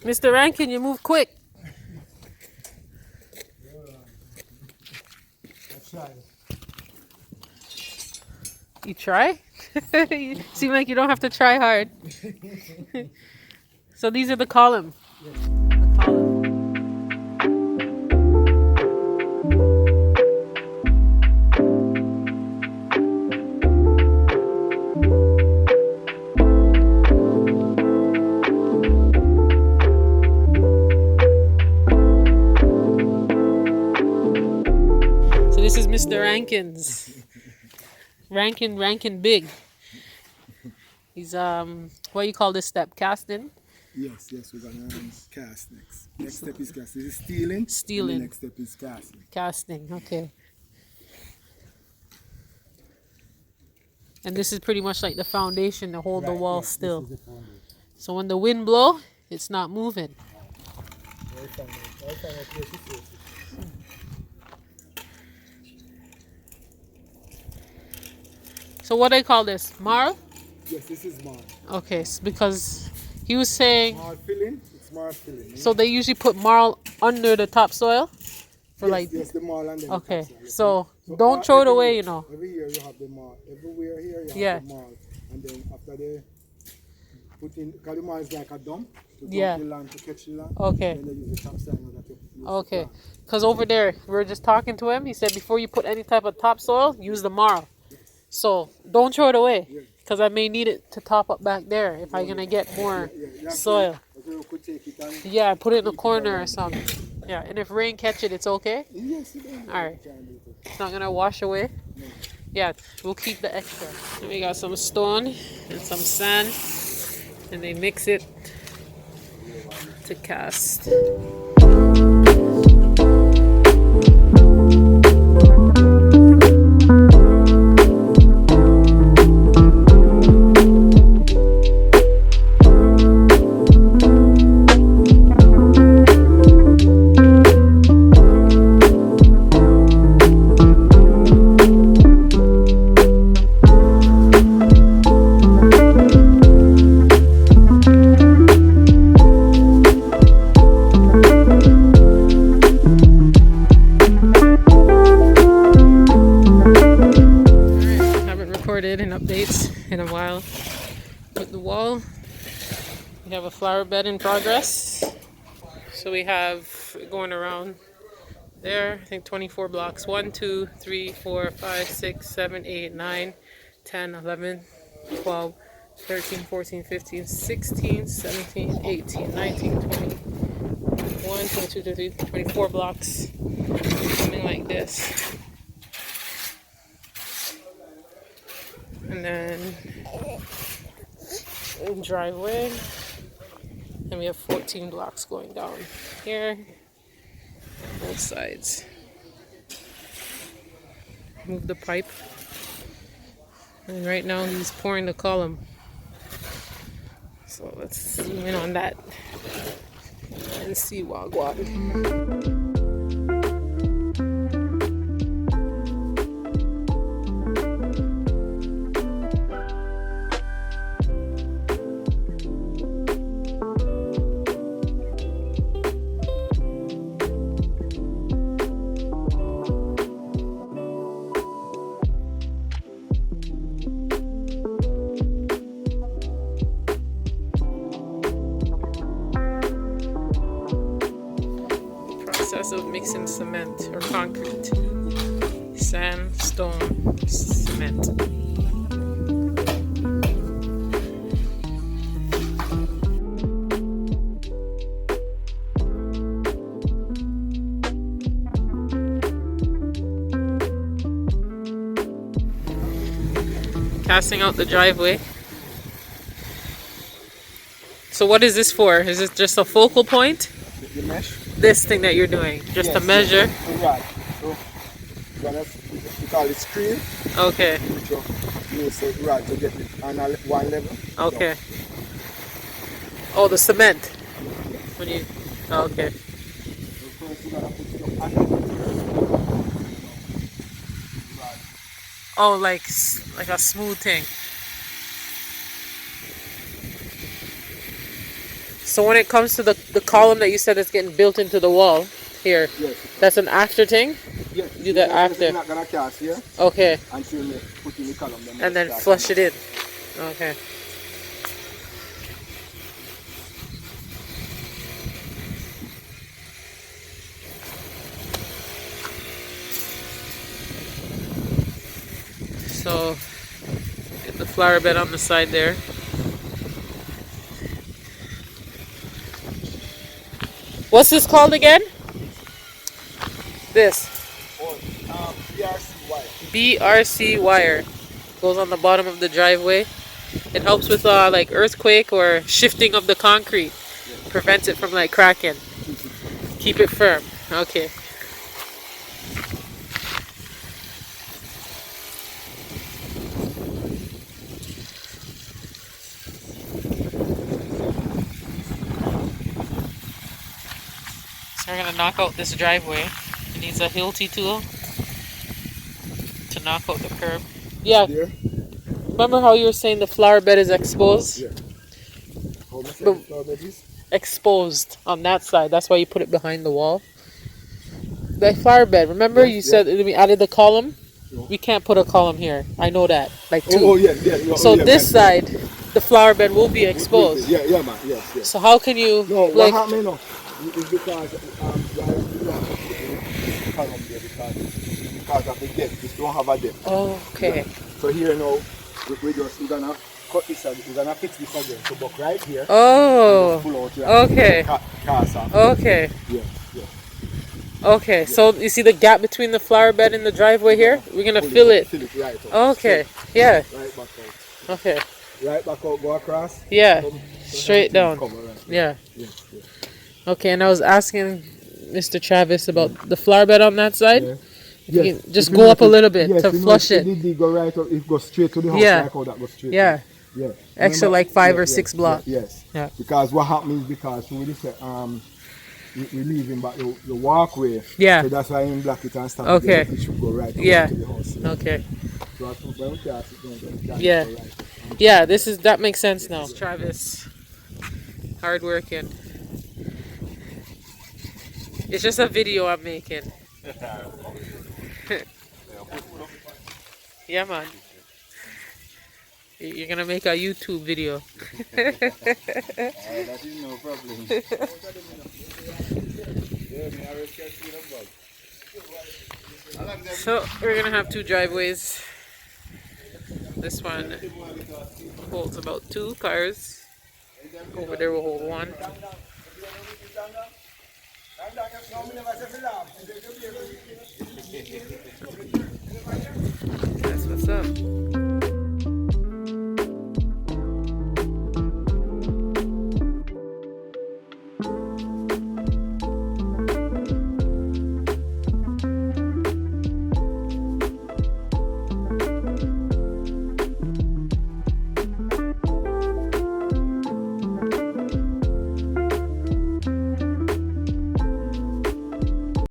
Mr. Rankin, you move quick. You try? You seem like you don't have to try hard. So these are the column. The column. So this is Mr. Rankins. Rankin big. He's what you call this step? Casting? Yes, we're gonna cast next. Next step is cast. This is stealing. Stealing. And the next step is casting. Casting, okay. And this is pretty much like the foundation to hold the wall still. So when the wind blow, it's not moving. So what do they call this? Marl? Yes, this is marl. Okay, because he was saying... Marl filling? It's marl filling. So they usually put marl under the topsoil? For Yes, the marl and then okay, the topsoil. so don't throw it away, you know. Every year you have the marl. Everywhere here you have the marl. And then after they put in, because the marl is like a dump. To dump the land, to catch the land. Okay. And then they use the topsoil in order to use okay. Because over there, we were just talking to him. He said before you put any type of topsoil, use the marl. So don't throw it away. Because I may need it to top up back there if I'm going to get more soil. Yeah, put it in the corner or something. Yeah, and if rain catch it, it's okay? Yes, it is. All right. It's not going to wash away? No. Yeah, we'll keep the extra. And we got some stone and some sand. And they mix it to cast. And updates in a while with the wall. We have a flower bed in progress, so we have going around there, I think 24 blocks, 1 2 3 4 5 6 7 8 9 10 11 12 13 14 15 16 17 18 19 20 21 22 23 24 blocks coming like this. And then driveway, and we have 14 blocks going down here, both sides. Move the pipe, and right now he's pouring the column. So let's zoom in on that and see Wagwan. Of mixing cement or concrete, sand, stone, cement. Casting out the driveway. So what is this for? Is it just a focal point? The mesh. This thing that you're doing, just to measure? Right. So, we call it screen. Okay. So, use it right to get it on one level. Okay. Oh, the cement. When you, okay. So first you gotta put stuff under. Right. Oh, like a smooth thing. So when it comes to the column that you said is getting built into the wall here, Yes. that's an after thing? Yes. Do that after. You're not gonna cast here Okay. until you put in the column. And then flush it in. Okay. So get the flower bed on the side there. What's this called again? This. BRC wire. BRC wire. Goes on the bottom of the driveway. It helps with like earthquake or shifting of the concrete. Prevents it from like cracking. Keep it firm. Okay. So we're gonna knock out this driveway. It needs a Hilti tool to knock out the curb. Yeah. There. Remember how you were saying the flower bed is exposed? Yeah. How much the flower bed is? Exposed on that side. That's why you put it behind the wall. The flower bed. Remember you said we added the column? No. We can't put a column here. I know that. Like two. Oh yeah, yeah. So this side, the flower bed will be exposed. Yeah, man. Yes. So how can you No, like? what happened now is because you have to put the column there because of the depth. This don't have a depth. Oh, okay. Yeah. So here now, we're gonna cut this again. We're gonna fix this again. So buck right here. Oh. And just pull out your Okay. cast off. Okay. Yeah. Okay. So you see the gap between the flower bed and the driveway here? We're gonna fill it. Fill it right out. Okay. Yeah. Right back out. Okay. Right back out. Go across. Yeah. Come, Straight down. Come around. Yeah. Yeah. Okay. And I was asking Mr. Travis about the flower bed on that side. Yeah. You Yes. can just go up a little bit to flush it. It go right up. It goes straight to the house. Yeah. Like how that goes straight. Yeah. Yeah. Extra Remember? like 5 or Yeah, 6 yeah, blocks. Yes. Yeah. Because what happens is because we just we leave him back the walkway. Yeah. So that's why he block it and stop. Okay. It should go right up Yeah. to the house. Okay. So I think when we cast it, don't go Yeah. right up. Yeah, that makes sense now. Travis, hard working. It's just a video I'm making. Yeah, man. You're gonna make a YouTube video. That is no problem. So we're gonna have 2 driveways. This one holds about 2 cars. Over there will hold 1. That's what's up.